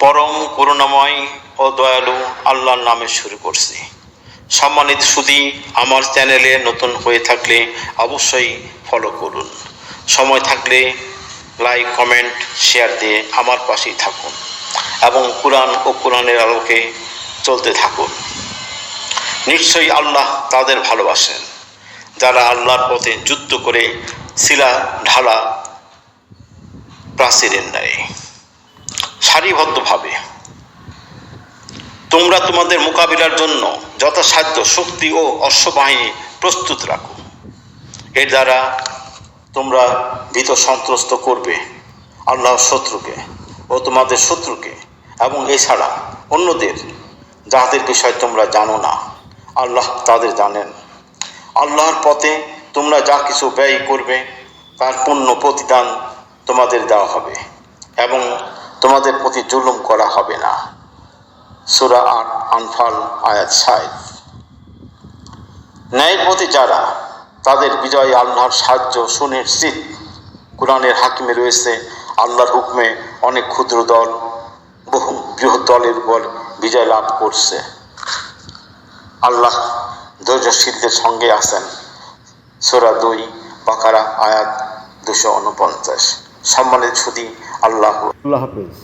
পরম করুণাময় ও দয়ালু আল্লাহর নামে শুরু করছি। সম্মানিত সুধী, আমার চ্যানেলে নতুন হয়ে থাকলে অবশ্যই ফলো করুন। সময় থাকলে লাইক, কমেন্ট, শেয়ার দিয়ে আমার পাশেই থাকুন এবং কোরআন ও কোরআনের আলোকে চলতে থাকুন। নিশ্চয়ই আল্লাহ তাদের ভালোবাসেন যারা আল্লাহর পথে যুদ্ধ করে শিলা ঢালা প্রাচীরের ন্যায় সারিবদ্ধভাবে। তোমরা তোমাদের মোকাবিলার জন্য যথাসাধ্য শক্তি ও অশ্ববাহিনী প্রস্তুত রাখো। এর দ্বারা তোমরা ভীত সন্ত্রস্ত করবে আল্লাহর শত্রুকে ও তোমাদের শত্রুকে, এবং এছাড়া অন্যদের যাদের বিষয় তোমরা জানো না, আল্লাহ তাদের জানেন। আল্লাহর পথে তোমরা যা কিছু ব্যয় করবে তার পূর্ণ প্রতিদান তোমাদের দেওয়া হবে এবং তোমাদের প্রতি জুলুম করা হবে না। সূরা ৮ আনফাল আয়াত ৬। ন্যায়ের পথে যারা, তাদের বিজয় আল্লাহর সাহায্য সুনিশ্চিত। কোরআনের হাকিমে রয়েছে আল্লাহর হুকমে অনেক ক্ষুদ্র দল বহু বৃহৎ দলের উপর বিজয় লাভ করছে। আল্লাহ ধৈর্যশীলদের সঙ্গে আছেন। সূরা ২ বাকারা আয়াত ২৪৯। সম্মানিত সুধী, আল্লাহ হাফেজ।